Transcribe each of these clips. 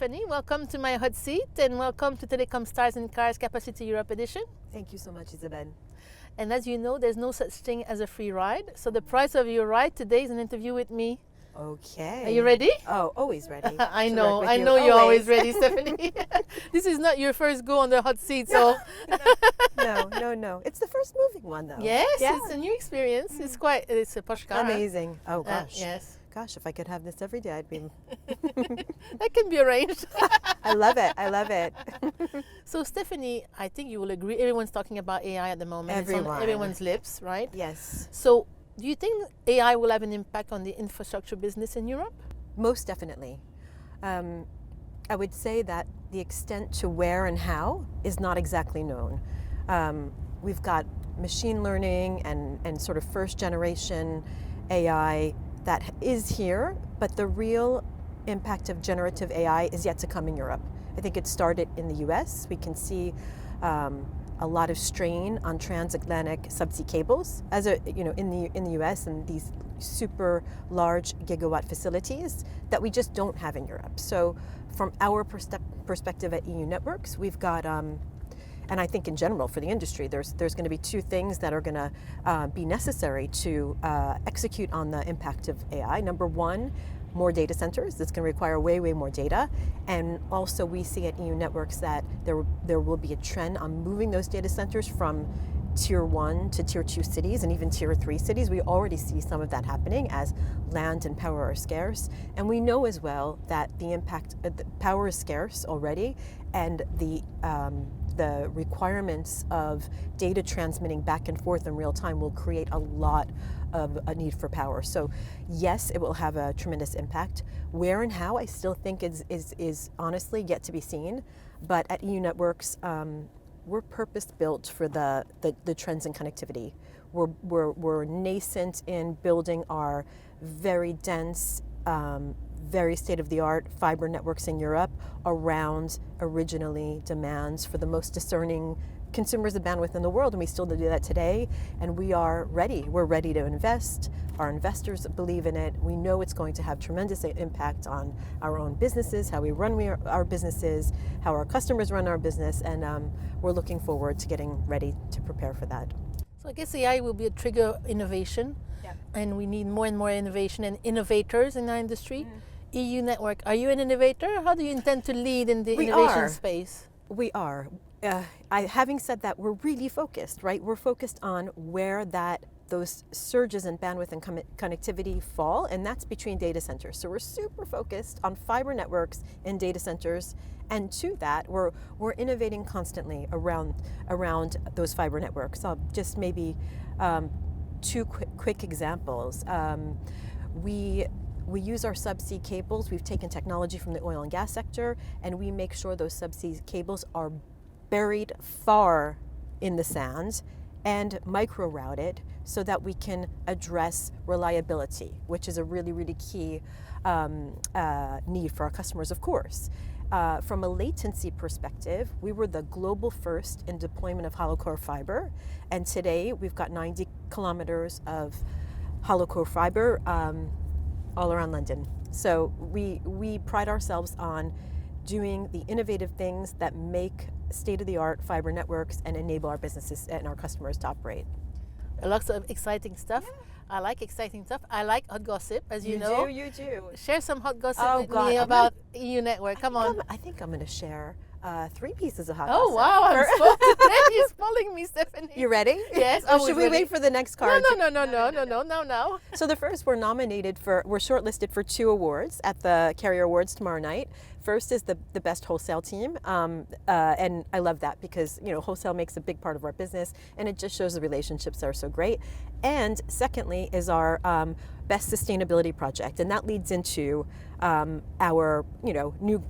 Stephanie. Welcome to my hot seat and welcome to Telecom Stars and Cars Capacity Europe edition. Thank you so much, Isabel. And as you know, there's no such thing as a free ride. So the price of your ride today is an interview with me. Okay. Are you ready? Oh, always ready. I know you're always ready, Stephanie. This is not your first go on the hot seat, so. No. It's the first moving one, though. Yes, it's a new experience. It's a posh car. Amazing. Oh, gosh. Yes. Gosh, if I could have this every day, I'd be... That can be arranged. I love it. So, Stephanie, I think you will agree, everyone's talking about AI at the moment. Everyone. It's on everyone's lips, right? Yes. So, do you think AI will have an impact on the infrastructure business in Europe? Most definitely. I would say that the extent to where and how is not exactly known. We've got machine learning and sort of first generation AI that is here, but the real impact of generative AI is yet to come in Europe. I think it started in the US. We can see a lot of strain on transatlantic subsea cables in the US, and these super large gigawatt facilities that we just don't have in Europe. So from our perspective at euNetworks, we've got and I think in general for the industry, there's going to be two things that are going to be necessary to execute on the impact of AI. Number one, more data centers. It's going to require way more data. And also we see at euNetworks that there will be a trend on moving those data centers from tier 1 to tier 2 cities and even tier 3 cities. We already see some of that happening as land and power are scarce. And we know as well that the impact, the power is scarce already, and the requirements of data transmitting back and forth in real time will create a lot of a need for power. So yes, it will have a tremendous impact. Where and how, I still think is honestly yet to be seen. But at euNetworks, we're purpose-built for the trends in connectivity. We're nascent in building our very dense, very state-of-the-art fiber networks in Europe around originally demands for the most discerning consumers of bandwidth in the world, and we still do that today, and we are ready. We're ready to invest. Our investors believe in it. We know it's going to have tremendous impact on our own businesses, how we run our businesses, how our customers run our business, and we're looking forward to getting ready to prepare for that. So I guess AI will be a trigger of innovation, and we need more and more innovation and innovators in our industry. euNetwork, are you an innovator? How do you intend to lead in the innovation space? We are. Having said that, we're really focused, right? We're focused on where those surges in bandwidth and connectivity fall, and that's between data centers. So we're super focused on fiber networks and data centers, and to that, we're innovating constantly around those fiber networks. Just maybe two quick examples. We use our subsea cables. We've taken technology from the oil and gas sector, and we make sure those subsea cables are buried far in the sands and micro-routed so that we can address reliability, which is a really key need for our customers, of course. From a latency perspective, we were the global first in deployment of hollow core fiber, and today we've got 90 kilometers of hollow core fiber all around London. So we pride ourselves on doing the innovative things that make state-of-the-art fiber networks and enable our businesses and our customers to operate. Lots of exciting stuff. Yeah. I like exciting stuff. I like hot gossip, as you know. You do. Share some hot gossip with me about euNetwork. Come on. I think I'm going to share 3 pieces of hot gossip. Oh, wow. I'm You're spoiling me, Stephanie. You ready? Yes. Or should we wait for the next card? No. So the first, we're shortlisted for 2 awards at the Carrier Awards tomorrow night. First is the best wholesale team, and I love that because wholesale makes a big part of our business, and it just shows the relationships are so great. And secondly is our best sustainability project, and that leads into our new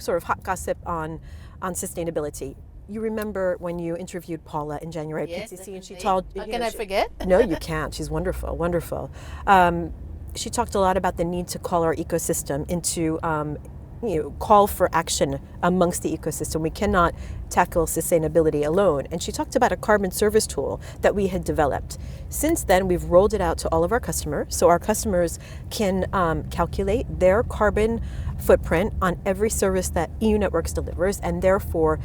sort of hot gossip on sustainability. You remember when you interviewed Paula in January at PCC, and she told how can I forget? No, you can't. She's wonderful. She talked a lot about the need to call our ecosystem into call for action amongst the ecosystem. We cannot tackle sustainability alone. And she talked about a carbon service tool that we had developed. Since then, we've rolled it out to all of our customers, so our customers can calculate their carbon footprint on every service that euNetworks delivers, and therefore,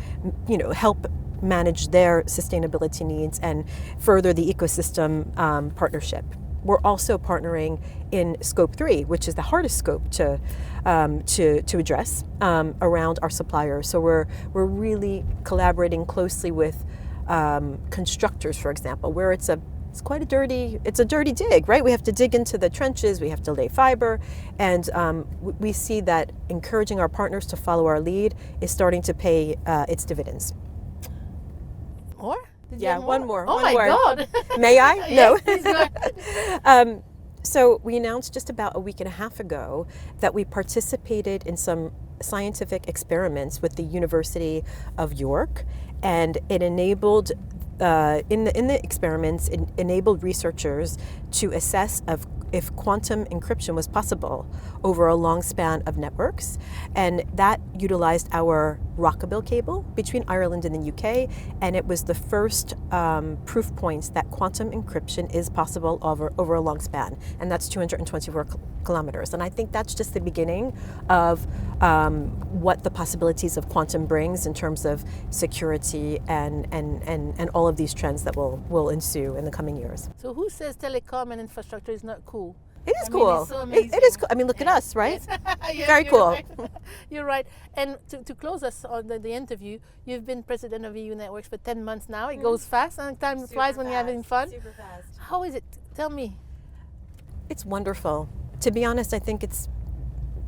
help manage their sustainability needs and further the ecosystem partnership. We're also partnering in Scope 3, which is the hardest scope to address around our suppliers. So we're really collaborating closely with constructors, for example, where it's a dirty dig, right? We have to dig into the trenches, we have to lay fiber, and we see that encouraging our partners to follow our lead is starting to pay its dividends. More? Did you Yeah, have one more. Oh one my more. God! May I? No. Yes, please go ahead. So we announced just about a week and a half ago that we participated in some scientific experiments with the University of York, and it enabled in the experiments, it enabled researchers to assess if quantum encryption was possible over a long span of networks, and that utilized our Rockabill cable between Ireland and the UK, and it was the first proof points that quantum encryption is possible over a long span, and that's 224 kilometers. And I think that's just the beginning of what the possibilities of quantum brings in terms of security and all of these trends that will ensue in the coming years. So who says telecom and infrastructure is not cool? It is I mean, cool. it's so amazing. It is cool. I mean, look at us, right? Yes, Very you're cool. Right. You're right. And to close us on the interview, you've been president of euNetworks for 10 months now. It goes fast, and time flies when you're having fun. Super fast. How is it? Tell me. It's wonderful. To be honest, I think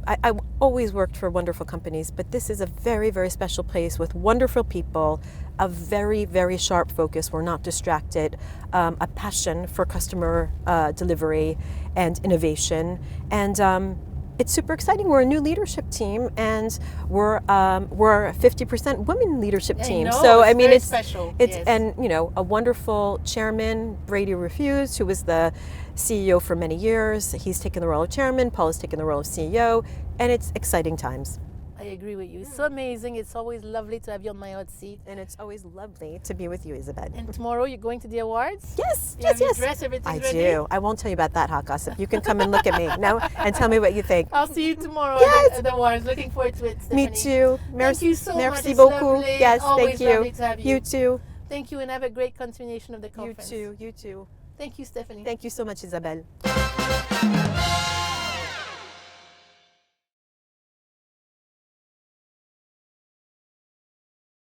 I've always worked for wonderful companies, but this is a very, very special place with wonderful people, a very, very sharp focus. We're not distracted, a passion for customer delivery and innovation. And it's super exciting. We're a new leadership team, and we're a 50% women leadership team. So I mean, it's special. Yes. And a wonderful chairman, Brady Refused, who was the CEO for many years. He's taken the role of chairman. Paul has taken the role of CEO, and it's exciting times. I agree with you. It's so amazing. It's always lovely to have you on my hot seat. And it's always lovely to be with you, Isabel. And tomorrow you're going to the awards? Yes, You have your yes. dress, everything I ready? do. I won't tell you about that, hot gossip. You can come and look at me and tell me what you think. I'll see you tomorrow Yes. at the awards. Looking forward to it, Stephanie. Me too. Thank you so much. Merci It's beaucoup. lovely. Yes, Always thank you. lovely to have you. You too. Thank you, and have a great continuation of the conference. You too. You too. Thank you, Stephanie. Thank you so much, Isabel.